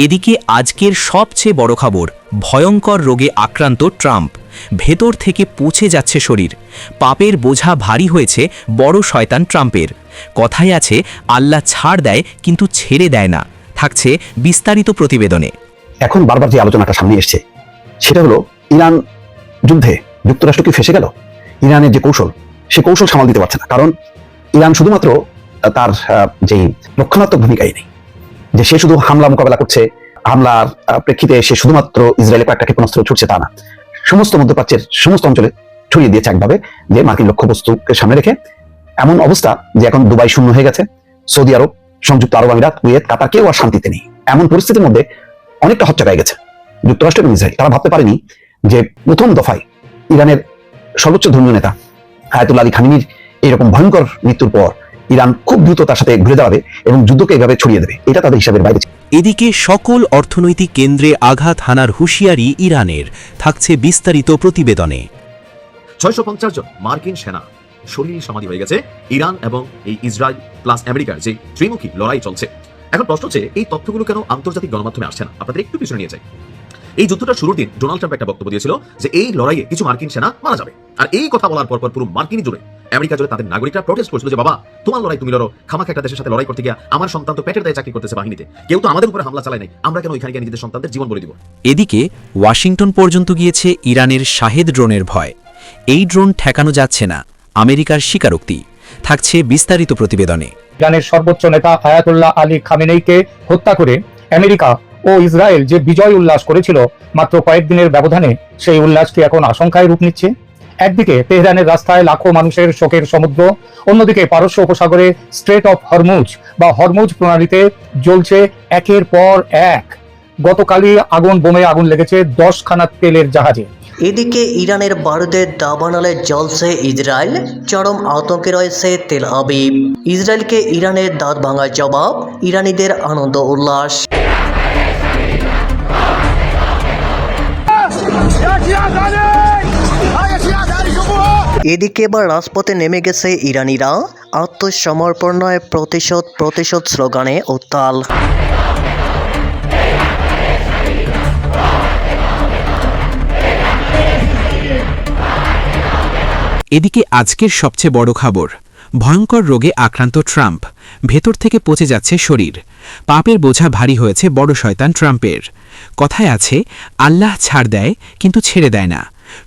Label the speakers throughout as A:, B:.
A: এদিকে আজকের সবচেয়ে বড় খবর, ভয়ঙ্কর রোগে আক্রান্ত ট্রাম্প। ভেতর থেকে পচে যাচ্ছে শরীর। পাপের বোঝা ভারী হয়েছে বড় শয়তান ট্রাম্পের। কথায় আছে, আল্লাহ ছাড় দেয় কিন্তু ছেড়ে দেয় না। থাকছে বিস্তারিত প্রতিবেদনে।
B: এখন বারবার যে আলোচনাটা সামনে এসছে সেটা হলো, ইরান যুদ্ধে যুক্তরাষ্ট্র কি ফেসে গেল? ইরানের যে কৌশল, সে কৌশল সামাল দিতে পারছে না। কারণ ইরান শুধুমাত্র তার যে রক্ষণাত্মক ভূমিকাই নেই, যে সে শুধু হামলা মোকাবেলা করছে, হামলার প্রেক্ষিতে সে শুধুমাত্র ইসরায়েলে কয়েকটা ক্ষেপণাস্ত্র ছুটছে তা না, সমস্ত মধ্যপ্রাচ্যের সমস্ত অঞ্চলে ছড়িয়ে দিয়েছে একভাবে, যে মার্কিন লক্ষ্যবস্তুকে সামনে রেখে। এমন অবস্থা যে এখন দুবাই শূন্য হয়ে গেছে, সৌদি আরব, সংযুক্ত আরব আমিরাত, কুয়েত, কাতার কেউ আর শান্তিতে নেই। এমন পরিস্থিতির মধ্যে অনেকটা হচ্চকায় গেছে যুক্তরাষ্ট্র এবং ইসরায়েল। তারা ভাবতে পারেনি যে প্রথম দফায় ইরানের সর্বোচ্চ ধর্মীয় নেতা আয়াতুল্লাহ আলী খামেনির এইরকম ভয়ঙ্কর মৃত্যুর পর ইরান খুব দ্রুত তার সাথে ঘুরে দাঁড়াবে এবং যুদ্ধকে এভাবে ছড়িয়ে দেবে। এটা তাদের হিসাবের বাইরে।
A: এদিকে সকল অর্থনৈতিক কেন্দ্রে আঘাত হানার হুঁশিয়ারি ইরানের। থাকছে বিস্তারিত প্রতিবেদনে।
C: 650 জন মার্কিন সেনা শরীর সমাধি হয়ে গেছে ইরান এবং এই ইসরায়েল প্লাস আমেরিকার যে ত্রিমুখী লড়াই চলছে। এখন প্রশ্ন হচ্ছে, এই তথ্যগুলো কেন আন্তর্জাতিক গণমাধ্যমে আসছে না? আপনাদের একটু পিছনে নিয়ে যাই। এই যুদ্ধটার শুরুর দিন ডোনাল্ড ট্রাম্প একটা বক্তব্য দিয়েছিল যে এই লড়াইয়ে কিছু মার্কিন সেনা মারা যাবে। আর এই কথা বলার পর পুরো মার্কিন জুড়ে, আমেরিকা জুড়ে তাদের নাগরিকরা প্রোটেস্ট করছিল যে, বাবা তোমার লড়াই তুমি লড়ো, খামাখা একটা দেশের সাথে লড়াই করতে গিয়া আমার সন্তান তো পেটের দায়ে চাকরি করতেছে বাহিনীতে, কেউ তো আমাদের উপরে হামলা চালায় নাই, আমরা কেন ওইখানে গিয়ে নিজেদের সন্তানদের জীবন বলে দিব?
A: এদিকে ওয়াশিংটন পর্যন্ত গিয়েছে ইরানের শাহেদ ড্রোনের ভয়। এই ড্রোন ঠেকানো যাচ্ছে না, আমেরিকার স্বীকারোক্তি। থাকছে বিস্তারিত প্রতিবেদনে।
D: ইরানের সর্বোচ্চ নেতা আয়াতুল্লাহ আলী খামেনেইকে হত্যা করে আমেরিকা ও ইসরায়েল যে বিজয় উল্লাস করেছিল মাত্র কয়েকদিনের ব্যবধানে, সেই উল্লাস কি এখন আশঙ্কায় রূপ নিচ্ছে? একদিকে তেহরানের রাস্তায় লাখো মানুষের শোকের সমুদ্র, অন্যদিকে পারস্য উপসাগরে স্ট্রেট অফ হরমুজ বা হরমুজ প্রণালীতে জ্বলছে একের পর এক। গতকালই বোমে আগুন লেগেছে 10খানা তেলের জাহাজে।
E: এদিকে ইরানের বারুদের দাবানলে জ্বলছে ইসরায়েল, চরম আতঙ্কে রয়েছে তেল আবিব। ইসরায়েলকে ইরানের দাঁত ভাঙা জবাব, ইরানিদের আনন্দ উল্লাস। এদিকে এবার রাজপথে নেমে গেছে ইরানিরা, আত্মসমর্পণ নয় প্রতিশোধ প্রতিশোধ স্লোগানে উত্তাল।
A: এদিকে আজকের সবচেয়ে বড় খবর, ভয়ঙ্কর রোগে আক্রান্ত ট্রাম্প। ভেতর থেকে পচে যাচ্ছে শরীর। পাপের বোঝা ভারী হয়েছে বড় শয়তান ট্রাম্পের। কথায় আছে, আল্লাহ ছাড় দেয় কিন্তু ছেড়ে দেয় না।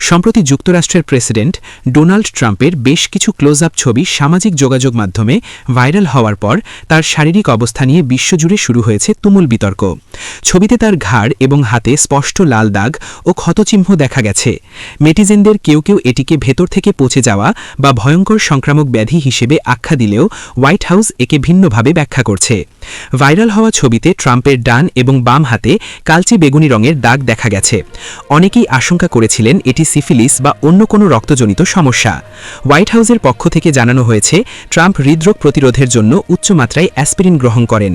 A: সম্প্রতি যুক্তরাষ্ট্রের প্রেসিডেন্ট ডোনাল্ড ট্রাম্পের বেশ কিছু ক্লোজ আপ ছবি সামাজিক যোগাযোগ মাধ্যমে ভাইরাল হওয়ার পর তার শারীরিক অবস্থা নিয়ে বিশ্বজুড়ে শুরু হয়েছে তুমুল বিতর্ক। ছবিতে তার ঘাড় এবং হাতে স্পষ্ট লাল দাগ ও ক্ষতচিহ্ন দেখা গেছে। নেটিজেনদের কেউ কেউ এটিকে ভেতর থেকে পচে যাওয়া বা ভয়ঙ্কর সংক্রামক ব্যাধি হিসেবে আখ্যা দিলেও হোয়াইট হাউস একে ভিন্নভাবে ব্যাখ্যা করছে। ভাইরাল হওয়া ছবিতে ট্রাম্পের ডান এবং বাম হাতে কালচে বেগুনি রঙের দাগ দেখা গেছে। অনেকেই আশঙ্কা করেছিলেন এটি সিফিলিস বা অন্য কোনো রক্তজনিত সমস্যা। হোয়াইট হাউসের পক্ষ থেকে জানানো হয়েছে, ট্রাম্প হৃদরোগ প্রতিরোধের জন্য উচ্চমাত্রায় অ্যাসপিরিন গ্রহণ করেন।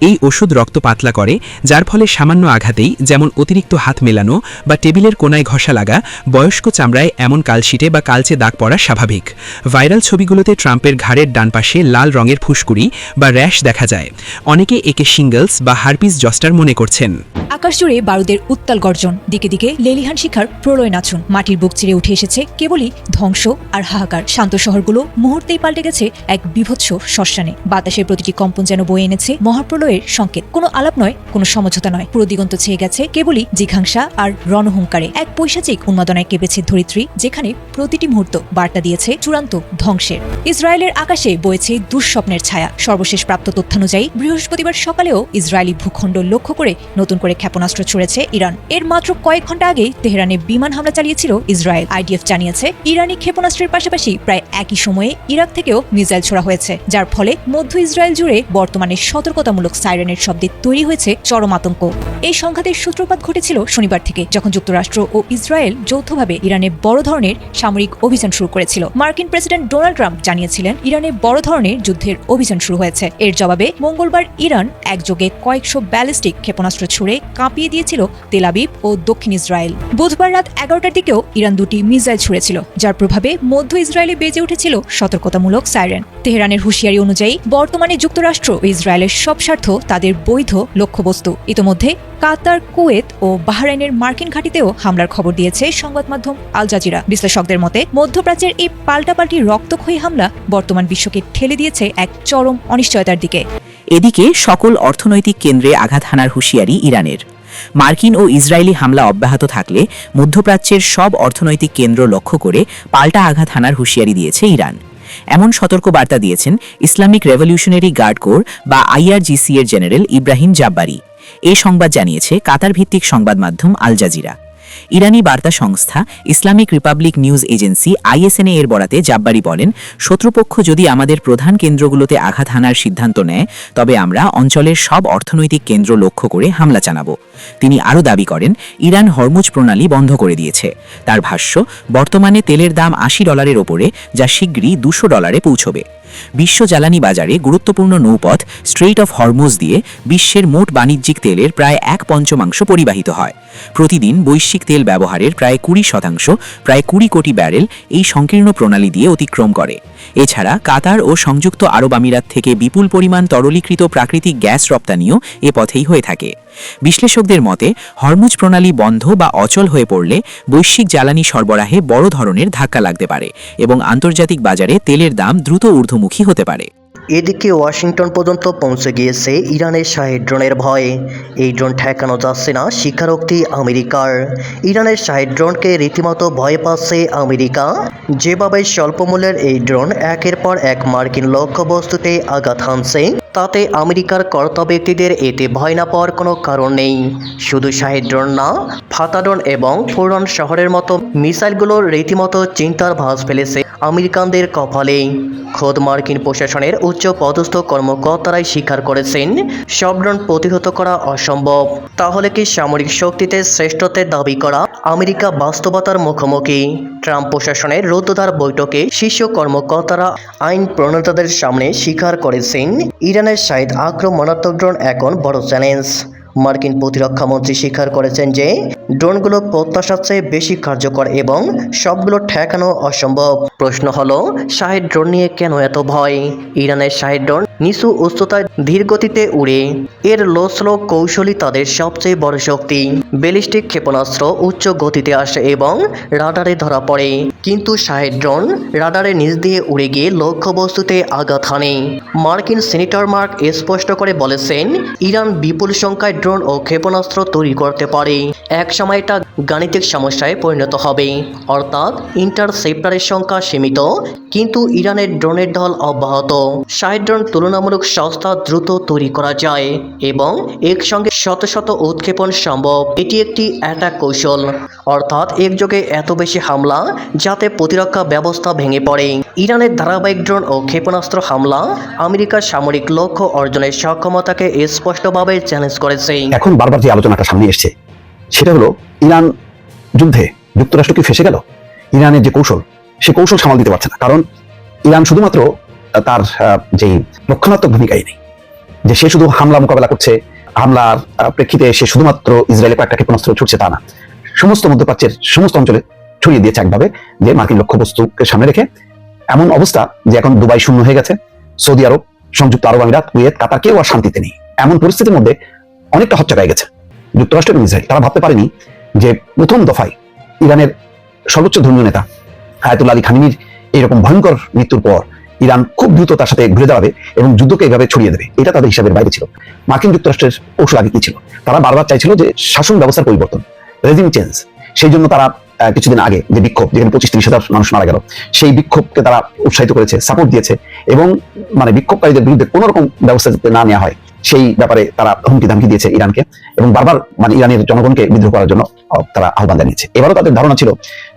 A: এই ওষুধ রক্ত পাতলা করে, যার ফলে সামান্য আঘাতেই, যেমন অতিরিক্ত হাত মেলানো বা টেবিলের কোনায় ঘষা লাগা, বয়স্ক চামড়ায় এমন কালশিটে বা কালচে দাগ পড়া স্বাভাবিক। ভাইরাল ছবিগুলোতে ট্রাম্পের ঘাড়ের ডান পাশে লাল রঙের ফুসকুড়ি বা র্যাশ দেখা যায়। অনেকে একে শিঙ্গলস বা হার্পিস জস্টার মনে করছেন।
F: আকাশজুড়ে বারুদের উত্তাল গর্জন, দিকে দিকে লেলিহান শিখার প্রলয় নাচন। মাটির বুক চিরে উঠে এসেছে কেবলই ধ্বংস আর হাহাকার। শান্ত শহরগুলো মুহূর্তেই পাল্টে গেছে এক বিভৎস শ্মশানে। বাতাসের প্রতিটি কম্পন যেন বয়ে এনেছে মহাপ্রলয়ের সংকেত। কোনো আলাপ নয়, কোনো সমঝোতা নয়, পুরো দিগন্ত ছেয়ে গেছে কেবলই জিঘাংসা আর রণহুঙ্কারে। এক পৈশাচিক উন্মাদনায় কেঁপেছে ধরিত্রী, যেখানে প্রতিটি মুহূর্ত বার্তা দিয়েছে চূড়ান্ত ধ্বংসের। ইসরায়েলের আকাশে বয়েছে দুঃস্বপ্নের ছায়া। সর্বশেষ প্রাপ্ত তথ্যানুযায়ী বৃহস্পতিবার সকালেও ইসরায়েলি ভূখণ্ড লক্ষ্য করে নতুন করে ক্ষেপণাস্ত্র ছুড়েছে ইরান। এর মাত্র কয়েক ঘন্টা আগেই তেহরানে বিমান হামলা চালিয়েছিল ইসরায়েল। আইডিএফ জানিয়েছে, ইরানি ক্ষেপণাস্ত্রের পাশাপাশি প্রায় একই সময়ে ইরাক থেকেও মিসাইল ছোড়া হয়েছে, যার ফলে মধ্য ইসরায়েল জুড়ে বর্তমানে সতর্কতামূলক সাইরেনের শব্দে তৈরি হয়েছে চরম আতঙ্ক। এই সংঘাতের সূত্রপাত ঘটেছিল শনিবার থেকে, যখন যুক্তরাষ্ট্র ও ইসরায়েল যৌথভাবে ইরানে বড় ধরনের সামরিক অভিযান শুরু করেছিল। মার্কিন প্রেসিডেন্ট ডোনাল্ড ট্রাম্প জানিয়েছিলেন, ইরানে বড় ধরনের যুদ্ধের অভিযান শুরু হয়েছে। এর জবাবে মঙ্গলবার ইরান একযোগে কয়েকশো ব্যালিস্টিক ক্ষেপণাস্ত্র ছুড়ে কাঁপিয়ে দিয়েছিল তেল আবিব ও দক্ষিণ ইসরায়েল। বুধবার রাত 11টার দিকেও ইরান দুটি মিসাইল ছুড়েছিল, যার প্রভাবে মধ্য ইসরায়েলে বেজে উঠেছিল সতর্কতামূলক সাইরেন। তেহরানের হুঁশিয়ারি অনুযায়ী বর্তমানে যুক্তরাষ্ট্র ও ইসরায়েলের সব স্বার্থ তাদের বৈধ লক্ষ্যবস্তু। ইতোমধ্যে কাতার, কুয়েত ও বাহরাইনের মার্কিন ঘাঁটিতেও হামলার খবর দিয়েছে সংবাদ মাধ্যম আল জাজিরা। বিশ্লেষকদের মতে মধ্যপ্রাচ্যের এই পাল্টাপাল্টি রক্তক্ষয়ী হামলা বর্তমান বিশ্বকে ঠেলে দিয়েছে এক চরম অনিশ্চয়তার দিকে।
G: এদিকে সকল অর্থনৈতিক কেন্দ্রে আঘাত হানার হুঁশিয়ারি ইরানের। মার্কিন ও ইসরায়েলি হামলা অব্যাহত থাকলে মধ্যপ্রাচ্যের সব অর্থনৈতিক কেন্দ্র লক্ষ্য করে পাল্টা আঘাত হানার হুঁশিয়ারি দিয়েছে ইরান। এমন সতর্ক বার্তা দিয়েছেন ইসলামিক রেভলিউশনারি গার্ড কোর বা IRGC এর জেনারেল ইব্রাহিম জাব্বারি। এই সংবাদ জানিয়েছে কাতার ভিত্তিক সংবাদ মাধ্যম আল জাজিরা। ইরানি বার্তা সংস্থা Islamic Republic news agency ISNA এর বরাতে জাব্বারি বলেন, শত্রুপক্ষ যদি আমাদের প্রধান কেন্দ্রগুলোতে আঘাত হানার সিদ্ধান্ত নেয়, তবে আমরা অঞ্চলের সব অর্থনৈতিক কেন্দ্র লক্ষ্য করে হামলা চালাব। তিনি আরও দাবি করেন, ইরান হরমুজ প্রণালী বন্ধ করে দিয়েছে। তার ভাষ্য, বর্তমানে তেলের দাম $80 ওপরে, যা শীঘ্রই $200 পৌঁছবে। বিশ্ব জ্বালানি বাজারে গুরুত্বপূর্ণ নৌপথ স্ট্রেইট অফ হরমুজ দিয়ে বিশ্বের মোট বাণিজ্যিক তেলের প্রায় 1/5 পরিবাহিত হয়। প্রতিদিন বৈশ্বিক তেল ব্যবহারের প্রায় 20%, প্রায় 20 কোটি ব্যারেল এই সংকীর্ণ প্রণালী দিয়ে অতিক্রম করে। এছাড়া কাতার ও সংযুক্ত আরব আমিরাত থেকে বিপুল পরিমাণ তরলীকৃত প্রাকৃতিক গ্যাস রপ্তানিও এ পথেই হয়ে থাকে। বিশ্লেষকদের মতে হরমুজ প্রণালী বন্ধ বা অচল হয়ে পড়লে বৈশ্বিক জ্বালানি সরবরাহে বড় ধরনের ধাক্কা লাগতে পারে এবং আন্তর্জাতিক বাজারে তেলের দাম দ্রুত ঊর্ধ্বমুখী হতে পারে।
E: এদিকে ওয়াশিংটন পর্যন্ত পৌঁছে গিয়েছে ইরানের শাহেদ ড্রোনের ভয়ে। এই ড্রোন ঠেকানো যাচ্ছে না স্বীকারোক্তি আমেরিকার। ইরানের শাহেদ ড্রোনকে রীতিমতো ভয় পাচ্ছে আমেরিকা। যেভাবে স্বল্পমূল্যের এই ড্রোন একের পর এক মার্কিন লক্ষ্যবস্তুতে আঘাত হানছে, তাতে আমেরিকার কর্তা ব্যক্তিদের এতে ভয় না পাওয়ার কোনো কারণ নেই। শুধু শাহেদ ড্রোন না, ফাতা ড্রোন এবং ফুরন শহরের মতো মিসাইলগুলোর রীতিমতো চিন্তার ভাঁজ ফেলেছে আমেরিকানদের কপালে। খোদ মার্কিন প্রশাসনের উচ্চ পদস্থ কর্মকর্তারাই স্বীকার করেছেন সব ড্রোন প্রতিহত করা অসম্ভব। তাহলে কি সামরিক শক্তিতে শ্রেষ্ঠত্বের দাবি করা আমেরিকা বাস্তবতার মুখোমুখি? ট্রাম্প প্রশাসনের রুদ্ধদ্বার বৈঠকে শীর্ষ কর্মকর্তারা আইন প্রণেতাদের সামনে স্বীকার করেছেন ইরানের শাহেদ আক্রমণাত্মক ড্রোন এখন বড় চ্যালেঞ্জ। মার্কিন প্রতিরক্ষা মন্ত্রী স্বীকার করেছেন যে ড্রোনগুলো প্রত্যাশার চেয়ে বেশি কার্যকর এবং সবগুলো ঠেকানো অসম্ভব। প্রশ্ন হলো, শাহেদ ড্রোন নিয়ে কেন এত ভয়? ইরানের শাহেদ ড্রোন নিচু উচ্চতায় ধীর গতিতে উড়ে। এর লো স্লো কৌশলই তাদের সবচেয়ে বড় শক্তি। ব্যালিস্টিক ক্ষেপণাস্ত্র উচ্চ গতিতে আসে এবং রাডারে ধরা পড়ে, কিন্তু শাহেদ ড্রোন রাডারে নিচ দিয়ে উড়ে গিয়ে লক্ষ্যবস্তুতে আঘাত হানে। মার্কিন সিনেটর মার্ক স্পষ্ট করে বলেছেন, ইরান বিপুল সংখ্যায় ড্রোন ও ক্ষেপণাস্ত্র তৈরি করতে পারে। এক সময় এটা গাণিতিক সমস্যায় পরিণত হবে, অর্থাৎ ইন্টারসেপ্টারের সংখ্যা সীমিত, কিন্তু ইরানের ড্রোনের ঢল অব্যাহত। শাহেদ ড্রোন তুলনামূলক সস্তা, দ্রুত তৈরি করা যায় এবং একসঙ্গে শত শত উৎক্ষেপণ সম্ভব। এটি একটি অ্যাটাক কৌশল, অর্থাৎ একযোগে এত বেশি হামলা যাতে প্রতিরক্ষা ব্যবস্থা ভেঙে পড়ে। ইরানের ধারাবাহিক ড্রোন ও ক্ষেপণাস্ত্র হামলা আমেরিকার সামরিক লক্ষ্য অর্জনের সক্ষমতাকে স্পষ্টভাবে চ্যালেঞ্জ করেছে।
B: এখন বারবার যে আলোচনাটা সামনে এসছে সেটা হলো, ইরান যুদ্ধে যুক্তরাষ্ট্র কি ফেসে গেল? ইরানের যে কৌশল, সে কৌশল সামাল দিতে পারছে না। কারণ ইরান শুধুমাত্র তার যে রক্ষণাত্মক ভূমিকাই নেই, যে সে শুধু হামলা মোকাবেলা করছে, হামলার প্রেক্ষিতে সে শুধুমাত্র ইসরায়েলে কয়েকটা ক্ষেপণাস্ত্র ছুটছে তা না, সমস্ত মধ্যপ্রাচ্যের সমস্ত অঞ্চলে ছড়িয়ে দিয়েছে একভাবে, যে মার্কিন লক্ষ্যবস্তুকে সামনে রেখে। এমন অবস্থা যে এখন দুবাই শূন্য হয়ে গেছে, সৌদি আরব, সংযুক্ত আরব আমিরাত, কুয়েত, কাতার কেউ আর শান্তিতে নেই। এমন পরিস্থিতির মধ্যে অনেকটা হচ্চকায় গেছে যুক্তরাষ্ট্র এবং ইসরায়েল। তারা ভাবতে পারেনি যে প্রথম দফায় ইরানের সর্বোচ্চ ধর্মীয় নেতা আয়াতুল্লাহ আলী খামেনির এরকম ভয়ঙ্কর মৃত্যুর পর ইরান খুব দ্রুত তার সাথে ঘুরে দাঁড়াবে এবং যুদ্ধকে এভাবে ছড়িয়ে দেবে। এটা তাদের হিসাবের বাইরে ছিল। মার্কিন যুক্তরাষ্ট্রের কৌশল আগে কি ছিল? তারা বারবার চাইছিল যে শাসন ব্যবস্থার পরিবর্তন, রেজিম চেঞ্জ। সেই জন্য তারা কিছুদিন আগে যে বিক্ষোভ, যেখানে 25-30 হাজার মানুষ মারা গেল, সেই বিক্ষোভকে তারা উৎসাহিত করেছে, সাপোর্ট দিয়েছে এবং মানে বিক্ষোভকারীদের বিরুদ্ধে কোনো রকম ব্যবস্থা যাতে না নেওয়া হয় সেই ব্যাপারে তারা হুমকি ধামকি দিয়েছে ইরানকে, এবং বারবার মানে ইরানের জনগণকে বিদ্রোহ করার জন্য তারা আহ্বান জানিয়েছে। এবারও তাদের ধারণা ছিল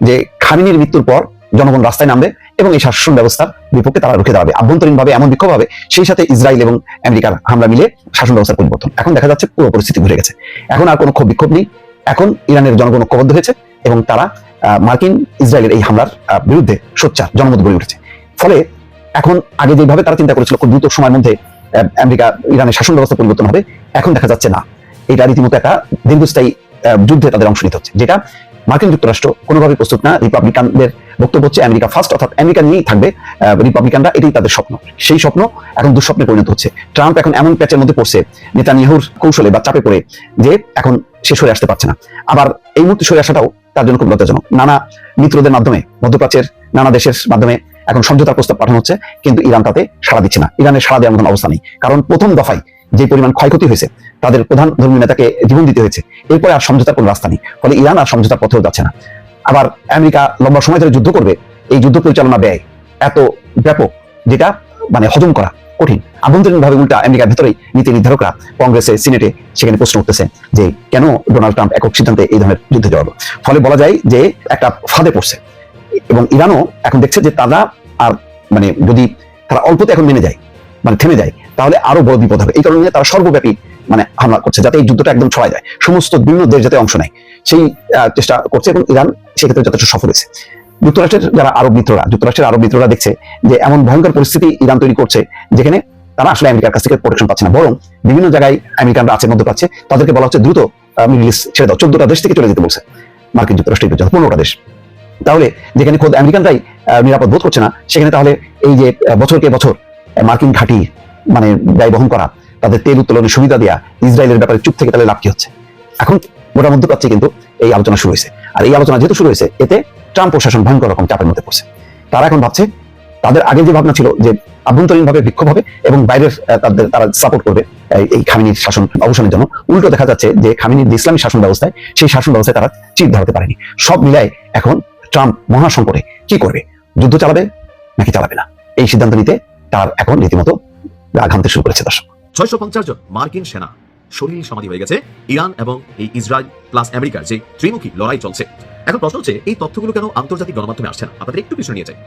B: যে খামেনির মৃত্যুর পর জনগণ রাস্তায় নামবে এবং এই শাসন ব্যবস্থার বিপক্ষে তারা রুখে দাঁড়াবে, আভ্যন্তরীণভাবে এমন বিক্ষোভ হবে, সেই সাথে ইসরায়েল এবং আমেরিকার হামলা মিলে শাসন ব্যবস্থার পরিবর্তন। এখন দেখা যাচ্ছে পুরো পরিস্থিতি ঘুরে গেছে। এখন আর কোনো বিক্ষোভ নেই, এখন ইরানের জনগণ ঐক্যবদ্ধ হয়েছে এবং তারা মার্কিন ইসরায়েলের এই হামলার বিরুদ্ধে সোচ্চার জনমত গড়ে উঠেছে। ফলে এখন আগে যেভাবে তারা চিন্তা করেছিল খুব দ্রুত সময়ের মধ্যে আমেরিকা ইরানের শাসন ব্যবস্থা পরিবর্তন হবে, এখন দেখা যাচ্ছে না। এটা রীতিমতো একটা দীর্ঘস্থায়ী যুদ্ধে তাদের অংশ নিতে হচ্ছে, যেটা মার্কিন যুক্তরাষ্ট্র কোনোভাবে প্রস্তুত না। রিপাবলিকানদের বক্তব্য হচ্ছে আমেরিকা ফার্স্ট, অর্থাৎ আমেরিকা নিয়েই থাকবে রিপাবলিকানরা, এটাই তাদের স্বপ্ন। সেই স্বপ্ন এখন দুঃস্বপ্নে পরিণত হচ্ছে। ট্রাম্প এখন এমন প্যাচের মধ্যে পড়ছে নেতানিয়াহুর কৌশলে বা চাপে পড়ে, যে এখন সে সরে আসতে পারছে না। আবার এই মুহূর্তে সরে আসাটাও তার জন্য খুব লজ্জাজনক। নানা মিত্রদের মাধ্যমে, মধ্যপ্রাচ্যের নানা দেশের মাধ্যমে এখন সমঝোতার প্রস্তাব পাঠানো হচ্ছে, কিন্তু ইরান তাতে সাড়া দিচ্ছে না। ইরানের সাড়া দেওয়ার মতন অবস্থা নেই, কারণ প্রথম দফায় যে পরিমাণ ক্ষয়ক্ষতি হয়েছে, তাদের প্রধান ধর্মীয় নেতাকে জীবন দিতে হয়েছে, এরপরে আর সমঝোতার কোনো রাস্তা নেই। ফলে ইরান আর সমঝোতার পথেও যাচ্ছে না। আবার আমেরিকা লম্বা সময় ধরে যুদ্ধ করবে, এই যুদ্ধ পরিচালনা ব্যয় এত ব্যাপক, যেটা মানে হজম করা কঠিন। আভ্যন্তরীণভাবে উল্টা আমেরিকার ভেতরেই নীতি নির্ধারকরা কংগ্রেসে, সিনেটে সেখানে প্রশ্ন উঠতেছে যে কেন ডোনাল্ড ট্রাম্প একক সিদ্ধান্তে এই ধরনের যুদ্ধে জড়ালো। ফলে বলা যায় যে একটা ফাঁদে পড়ছে, এবং ইরানও এখন দেখছে যে তারা আর মানে যদি তারা অল্পতে এখন মেনে যায়, মানে থেমে যায়, তাহলে আরো বড় বিপদ হবে। এই কারণে তারা সর্বব্যাপী মানে হামলা করছে, যাতে এই যুদ্ধটা একদম ছড়ায় যায়, সমস্ত বিভিন্ন দেশ যাতে অংশ নেয়, সেই চেষ্টা করছে, এবং ইরান সেক্ষেত্রে যথেষ্ট সফল হয়েছে। যুক্তরাষ্ট্রের যারা আরব মিত্ররা, যুক্তরাষ্ট্রের আরব মিত্ররা দেখছে যে এমন ভয়ঙ্কর পরিস্থিতি ইরান তৈরি করছে, যেখানে তারা আসলে আমেরিকার কাছ থেকে প্রোটেকশন পাচ্ছে না, বরং বিভিন্ন জায়গায় আমেরিকানরা আছে মধ্যপ্রাচ্যে, তাদেরকে বলা হচ্ছে দ্রুত মিডল ইস্ট ছেড়ে দাও। 14টা দেশ থেকে চলে যেতে বলছে মার্কিন যুক্তরাষ্ট্র, 15টা দেশ। তাহলে যেখানে খোদ আমেরিকানরাই নিরাপদ বোধ করছে না, সেখানে তাহলে এই যে বছরকে বছর মার্কিন ঘাঁটি মানে ব্যয় বহন করা, তাদের তেল উত্তোলনের সুবিধা দেওয়া, ইসরায়েলের ব্যাপারে চুপ থেকে তাহলে লাভ কি হচ্ছে? এখন গোটা মধ্যপ্রাচ্যে কিন্তু এই আলোচনা শুরু হয়েছে। আর এই আলোচনা যেহেতু শুরু হয়েছে, এতে ট্রাম্প প্রশাসন ভয়ঙ্কর রকম চাপের মধ্যে পড়ছে। তারা এখন ভাবছে, তাদের আগে যে ভাবনা ছিল যে আভ্যন্তরীণভাবে বিক্ষোভ হবে এবং বাইরের তারা সাপোর্ট করবে এই খামেনির শাসন অবসানের জন্য, উল্টো দেখা যাচ্ছে যে খামেনির যে ইসলামী শাসন ব্যবস্থায়, সেই শাসন ব্যবস্থায় তারা চির ধরাতে পারেনি। সব মিলায় এখন ট্রাম্প মহাসংকটে। কি করবে? যুদ্ধ চালাবে নাকি চালাবে না, এই সিদ্ধান্ত নিতে তার এখন রীতিমতো গা ঘামতে শুরু করেছে। দর্শক,
C: 650 জন মার্কিন সেনা শরীর সমাধি হয়ে গেছে ইরান এবং এই ইসরায়েল প্লাস আমেরিকার যে ত্রিমুখী লড়াই চলছে। এখন প্রশ্ন হচ্ছে, এই তথ্যগুলো কেন আন্তর্জাতিক গণমাধ্যমে আসছে না? আপনাদের একটু পিছনে নিয়ে যায়।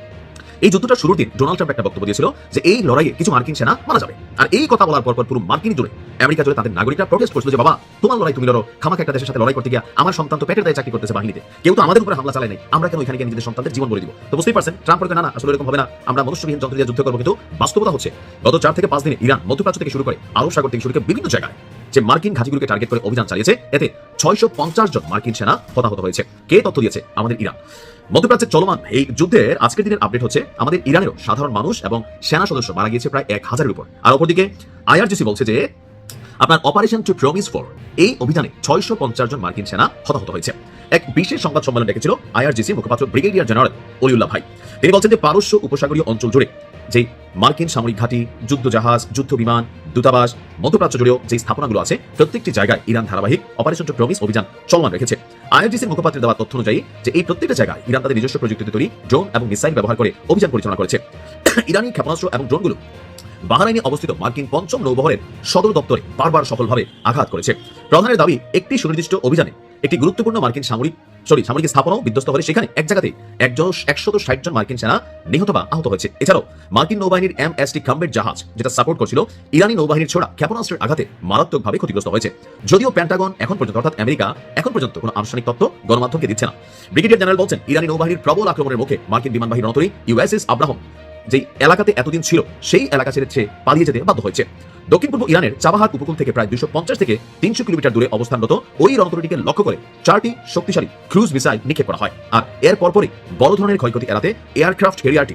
C: এই যুদ্ধটা শুরুর দিন ডোনাল্ড ট্রাম্প একটা বক্তব্য দিয়েছিল যে এই লড়াইয়ে কিছু মার্কিন সেনা মারা যাবে, আর এই কথা বলার পর পুরো মার্কিন জুড়ে, আমেরিকা জুড়ে তাদের নাগরিকরা প্রোটেস্ট করছিল যে বাবা, তোমার লড়াই তুমি লড়ো, খামাকে একটা দেশের সাথে লড়াই করতে গিয়ে আমার সন্তান তো পেটের দায়ে চাকরি করতেছে বাহিনীতে, কেউ তো আমাদের উপরে হামলা চালায় নাই, আমরা কেন এখানে গিয়ে নিজেদের সন্তানদের জীবন বলে দিব? তো বুঝতেই পারছেন ট্রাম্প বলতে, না আসলে এরকম হবে না, আমরা মনুষ্যবিহীন যন্ত্র দিয়ে যুদ্ধ করবো। কিন্তু বাস্তবতা হচ্ছে, গত 4 থেকে 5 দিনে ইরান মধ্যপ্রাচ্য থেকে শুরু করে আরব সাগর থেকে শুরু করে বিভিন্ন জায়গায় যে মার্কিন ঘাঁটিগুলোকে টার্গেট করে অভিযান চালিয়েছে, এতে 650 জন মার্কিন সেনা হতাহত হয়েছে। কে তথ্য দিয়েছে? আমাদের ইরান। মধ্যপ্রাচ্যে চলমান এই যুদ্ধের আজকের দিনের আপডেট হচ্ছে, আমাদের ইরানেরও সাধারণ মানুষ এবং সেনা সদস্য মারা গিয়েছে প্রায় 1000-এর উপর। আর অপরদিকে আইআরজিসি বলছে যে আপনার অপারেশন টু প্রমিস 4 এই অভিযানে 650 জন মার্কিন সেনা হতাহত হয়েছে। এক বিশেষ সংবাদ সম্মেলন ডেকেছিল আইআরজিসি মুখপাত্র ব্রিগেডিয়ার জেনারেল অলিউল্লাহ ভাই। তিনি বলছেন যে পারস্য উপসাগরীয় অঞ্চল জুড়ে যে মার্কিন সামরিক ঘাঁটি, যুদ্ধ জাহাজ, যুদ্ধ বিমান, দূতাবাস, মধ্যপ্রাচ্য জুড়েও যে স্থাপনাগুলো আছে, প্রত্যেকটি জায়গায় ইরান ধারাবাহিক অপারেশন টু প্রমিস অভিযান চলমান রেখেছে। আইআরজিসির মুখপাত্রের দেওয়া তথ্য অনুযায়ী যে এই প্রত্যেকটা জায়গায় ইরান তাদের নিজস্ব প্রযুক্তিতে তৈরি ড্রোন এবং মিসাইল ব্যবহার করে অভিযান পরিচালনা করেছে। ইরানি ক্ষেপণাস্ত্র এবং ড্রোনগুলো বাহরাইনে অবস্থিত মার্কিন 5ম নৌবহরের সদর দপ্তরে বারবার সফলভাবে আঘাত করেছে। প্রধানের দাবি, একটি সুনির্দিষ্ট অভিযানে একটি গুরুত্বপূর্ণ মার্কিন সামরিক স্থাপনাও বিধ্বস্ত হলে সেখানে এক জায়গাতে 160 জন মার্কিন সেনা নিহত বা আহত হয়েছে। এছাড়াও মার্কিন নৌবাহিনীর MST কমব্যাট জাহাজ, যেটা সাপোর্ট করছিল ইরানি নৌবাহিনীর ছোড়া ক্ষেপণাস্ত্রের আঘাতে মারাত্মকভাবে ক্ষতিগ্রস্ত হয়েছে। যদিও পেন্টাগন এখন পর্যন্ত, অর্থাৎ আমেরিকা এখন পর্যন্ত কোনো আনুষ্ঠানিক তথ্য গণমাধ্যমকে দিচ্ছে না। ব্রিগেডিয়ার জেনারেল বলছেন, ইরানি নৌবাহিনীর প্রবল আক্রমণের মুখে মার্কিন বিমানবাহী রণতরী USS আব্রাহাম যেই এলাকাতে এতদিন ছিল, সেই এলাকা ছেড়ে পালিয়ে যেতে বাধ্য হয়েছে। দক্ষিণ পূর্ব ইরানের চাবাহার উপকূল থেকে প্রায় 250 থেকে 300 কিলোমিটার দূরে অবস্থানরত ওই রণতরীটিকে লক্ষ্য করে 4টি শক্তিশালী ক্রুজ মিসাইল নিক্ষেপ করা হয়। আর এর পরপরই বড় ধরনের ক্ষয়ক্ষতি এড়াতে এয়ারক্রাফট ক্যারিয়ারটি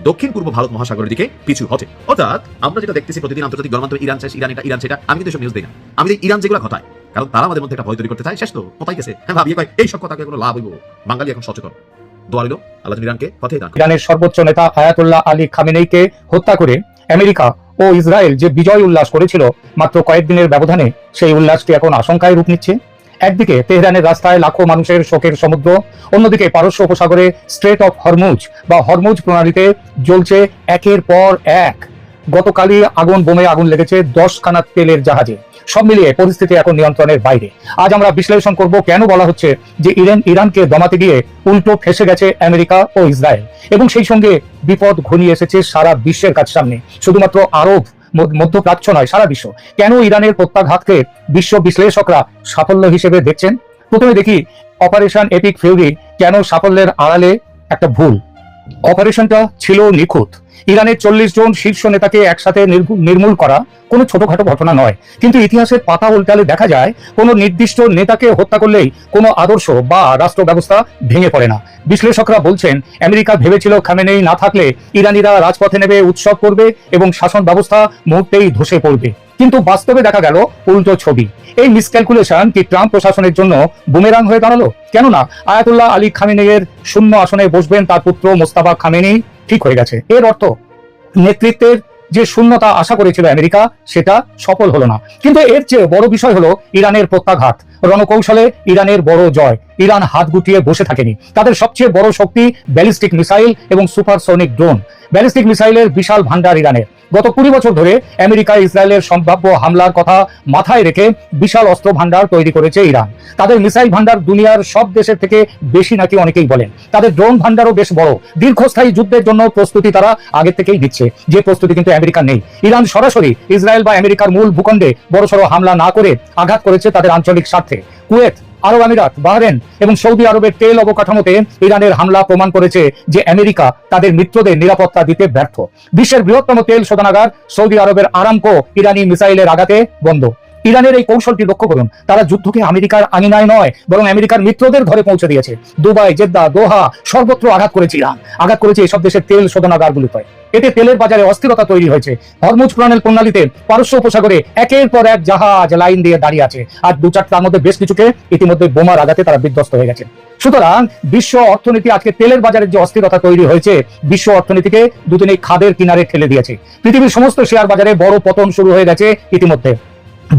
C: দক্ষিণ পূর্ব ভারত মহাসাগরের দিকে পিছু হটে। অর্থাৎ আমরা যেটা দেখতেছি প্রতিদিন আন্তর্জাতিক গণমাধ্যমে, ইরান শেষ, ইরান এটা, ইরান সেটা, আমি কিন্তু এসব নিউজ দিই না। আমি ইরান যেগুলো ঘটায়, কারণ তারা আমাদের মধ্যে একটা ভয় তৈরি করতে চায়। শেষ তো কোথায় গেছে, হ্যাঁ ভাবিয়ে কয় এইসব কথা কোনো লাভ হইব? বাঙালি এখন সচেতন। দোয়া রইল, আল্লাহ ইরানকে পথে দান।
D: ইরানের সর্বোচ্চ নেতা আয়াতুল্লাহ আলী খামেনেইকে হত্যা করে আমেরিকা ও ইসরায়েল যে বিজয় উল্লাস করেছিল মাত্র কয়েকদিনের ব্যবধানে, সেই উল্লাসটি এখন আশঙ্কায় রূপ নিচ্ছে। একদিকে তেহরানের রাস্তায় লাখো মানুষের শোকের সমুদ্র, অন্যদিকে পারস্য উপসাগরে স্ট্রেট অফ হরমুজ বা হরমুজ প্রণালীতে জ্বলছে একের পর এক। গতকালই বোমে আগুন লেগেছে 10খানা তেলের জাহাজে। সব মিলিয়ে পরিস্থিতি এখন নিয়ন্ত্রণের বাইরে। আজ আমরা বিশ্লেষণ করব কেন বলা হচ্ছে যে ইরানকে দমাতে গিয়ে উল্টো ফেসে গেছে আমেরিকা ও ইসরায়েল, এবং সেই সঙ্গে বিপদ ঘনিয়ে এসেছে সারা বিশ্বের কাছে সামনে, শুধুমাত্র আরব মধ্যপ্রাচ্য নয়, সারা বিশ্ব। কেন ইরানের প্রত্যাঘাতকে বিশ্ব বিশ্লেষকরা সাফল্য হিসেবে দেখছেন? প্রথমে দেখি অপারেশন এপিক ফিউরি কেন সাফল্যের আড়ালে একটা ভুল। অপারেশনটা ছিল নিখুঁত, ইরানের 40 জন শীর্ষ নেতাকে একসাথে নির্মূল করা কোনো ছোটখাটো ঘটনা নয়, কিন্তু ইতিহাসের পাতা উল্টালে দেখা যায় কোনো নির্দিষ্ট নেতাকে হত্যা করলেই কোনো আদর্শ বা রাষ্ট্র ব্যবস্থা ভেঙে পড়ে না। বিশ্লেষকরা বলছেন আমেরিকা ভেবেছিল খামেনেই না থাকলে ইরানিরা রাজপথে নেমে উৎসব করবে এবং শাসন ব্যবস্থা মুহূর্তেই ধসে পড়বে, কিন্তু বাস্তবে দেখা গেল উল্টো ছবি। এই মিসক্যালকুলেশন কি ট্রাম্প প্রশাসনের জন্য বুমেরাং হয়ে দাঁড়ালো? কেননা আয়াতুল্লাহ আলী খামেনেইয়ের শূন্য আসনে বসবেন তার পুত্র মোস্তাফা খামেনেই ঠিক হয়ে গেছে। এর অর্থ নেতৃত্বের যে শূন্যতা আশা করেছিল আমেরিকা সেটা সফল হলো না। কিন্তু এর চেয়ে বড় বিষয় হলো ইরানের প্রত্যাঘাত। রণকৌশলে ইরানের বড় জয়। ইরান হাত গুটিয়ে বসে থাকেনি। তাদের সবচেয়ে বড় শক্তি ব্যালিস্টিক মিসাইল এবং সুপারসনিক ড্রোন। ব্যালিস্টিক মিসাইলের বিশাল ভান্ডার ইরানের। গত 20 বছর ধরে আমেরিকা ইসরায়েলের সম্ভাব্য হামলার কথা মাথায় রেখে বিশাল অস্ত্র ভান্ডার তৈরি করেছে ইরান। তাদের মিসাইল ভান্ডার দুনিয়ার সব দেশের থেকে বেশি নাকি অনেকেই বলেন। তাদের ড্রোন ভান্ডারও বেশ বড়। দীর্ঘস্থায়ী যুদ্ধের জন্য প্রস্তুতি তারা আগে থেকেই দিচ্ছে, যে প্রস্তুতি কিন্তু আমেরিকা নেই। ইরান সরাসরি ইসরায়েল বা আমেরিকার মূল ভূখণ্ডে বড়সড় হামলা না করে আঘাত করেছে তাদের আঞ্চলিক স্বার্থে। কুয়েত, আরব আমিরাত, বাহরেন এবং সৌদি আরবের তেল অবকাঠামোতে ইরানের হামলা প্রমাণ করেছে যে আমেরিকা তাদের মিত্রদের নিরাপত্তা দিতে ব্যর্থ। বিশ্বের বৃহত্তম তেল শোধনাগার সৌদি আরবের আরামকো ইরানি মিসাইলের আঘাতে বন্ধ। ইরানের এই কৌশলটি লক্ষ্য করুন। তারা যুদ্ধকে আমেরিকার আঙিনায় নয় বরং আমেরিকার মিত্রদের ঘরে পৌঁছে দিয়েছে। দুবাই, জেদ্দা, দোহা সর্বত্র আঘাত করেছে ইরান। আঘাত করেছে এসব দেশের তেল শোধনাগারগুলিতে। এতে তেলের বাজারে অস্থিরতা তৈরি হয়েছে। হরমুজ প্রণালীতে পারস্য উপসাগরে একের পর এক জাহাজ লাইন দিয়ে দাঁড়িয়ে আছে, আর 2-4টার মধ্যে বেশ কিছুকে ইতিমধ্যে বোমার আঘাতে তারা বিধ্বস্ত হয়ে গেছে। সুতরাং বিশ্ব অর্থনীতি আজকে তেলের বাজারের যে অস্থিরতা তৈরি হয়েছে বিশ্ব অর্থনীতিকে দুদিনেই খাদের কিনারে ঠেলে দিয়েছে। পৃথিবীর সমস্ত শেয়ার বাজারে বড় পতন শুরু হয়ে গেছে ইতিমধ্যে।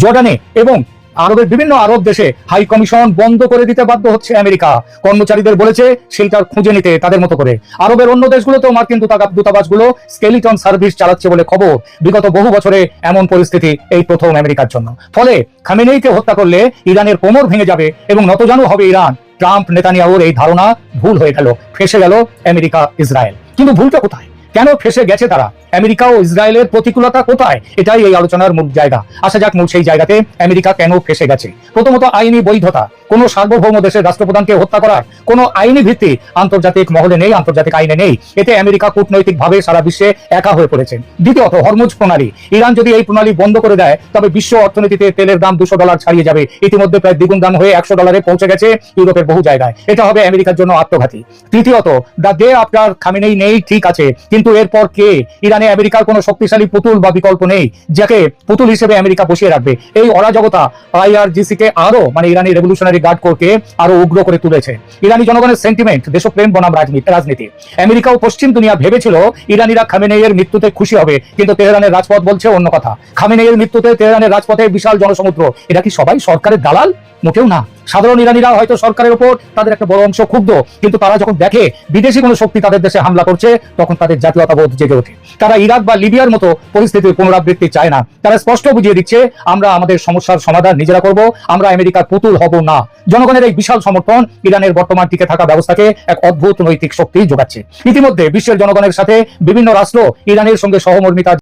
D: জর্ডানে এবং আরবের বিভিন্ন আরব দেশে হাই কমিশন বন্ধ করে দিতে বাধ্য হচ্ছে আমেরিকা। কর্মচারীদের বলেছে শেল্টার খুঁজে নিতে তাদের মতো করে। আরবের অন্য দেশগুলোতেও মার্কিন দূতাবাসগুলো স্কেলিটন সার্ভিস চালাচ্ছে বলে খবর। বিগত বহু বছরে এমন পরিস্থিতি এই প্রথম আমেরিকার জন্য। ফলে খামেনেইকে হত্যা করলে ইরানের কোমর ভেঙে যাবে এবং নতজানু হবে ইরান। ট্রাম্প নেতানিয়াহুর এই ধারণা ভুল হয়ে গেল। ফেঁসে গেল আমেরিকা ইসরায়েল। কিন্তু ভুলটা কোথায়? কেন ফেঁসে গেছে তারা? আমেরিকা ও ইসরায়েলের প্রতিকূলতা কোথায়? এটাই এই আলোচনার মূল জায়গা। আসা যাক মূল সেই জায়গাতে, আমেরিকা কেন ফেঁসে গেছে। প্রথমত আইনি বৈধতা। কোন সার্বভৌম দেশের রাষ্ট্রপ্রধানকে হত্যা করার কোন আইনি ভিত্তি আন্তর্জাতিক মহলে নেই, আন্তর্জাতিক আইনে নেই। এতে আমেরিকা কূটনৈতিকভাবে সারা বিশ্বে একা হয়ে পড়েছে। দ্বিতীয়ত হরমুজ প্রণালী। ইরান যদি এই প্রণালী বন্ধ করে দেয় তবে বিশ্ব অর্থনীতিতে তেলের দাম $200 ছাড়িয়ে যাবে। ইতিমধ্যে প্রায় দ্বিগুণ দাম হয়ে $100 পৌঁছে গেছে ইউরোপের বহু জায়গায়। এটা হবে আমেরিকার জন্য আত্মঘাতী। তৃতীয়ত দ্য ডে আফটার খামেনেই নেই ঠিক আছে, কিন্তু এরপর কে? ইরানে আমেরিকার কোনো শক্তিশালী পুতুল বা বিকল্প নেই যাকে পুতুল হিসেবে আমেরিকা বসিয়ে রাখবে। এই অরাজকতা IRGC কে আরো ইরানি রেভলিউশনারি গার্ড কোরকে আরো উগ্র করে তুলেছে। ইরানি জনগণের সেন্টিমেন্ট দেশপ্রেম বনাম রাজনীতি। আমেরিকা ও পশ্চিম দুনিয়া ভেবেছিল ইরানিরা খামেনেইয়ের মৃত্যুতে খুশি হবে, কিন্তু তেহরানের রাজপথ বলছে অন্য কথা। খামেনেইয়ের মৃত্যুতে তেহরানের রাজপথে বিশাল জনসমুদ্র। এরা কি সবাই সরকারের দালাল? মোটেও না। সাধারণ ইরানিরা হয়তো সরকারের উপর তাদের একটা বড় অংশ ক্ষুব্ধ, কিন্তু তারা যখন দেখে বিদেশি কোনো শক্তি তাদের দেশে হামলা করছে তখন তাদের জাতীয়তাবোধ জেগে ওঠে। তারা ইরাক বা লিবিয়ার মতো পরিস্থিতির পুনরাবৃত্তি চায় না। তারা স্পষ্ট বুঝিয়ে দিচ্ছে আমরা আমাদের সমস্যার সমাধান নিজেরা করব, আমরা আমেরিকার পুতুল হব না। জনগণের এই বিশাল সমর্থন ইরানের বর্তমান টিকে থাকা ব্যবস্থাকে এক অদ্ভুত নৈতিক শক্তি যোগাচ্ছে। ইতিমধ্যে বিশ্বের জনগণের সাথে বিভিন্ন রাষ্ট্র ইরানের সঙ্গে সহমর্মিতা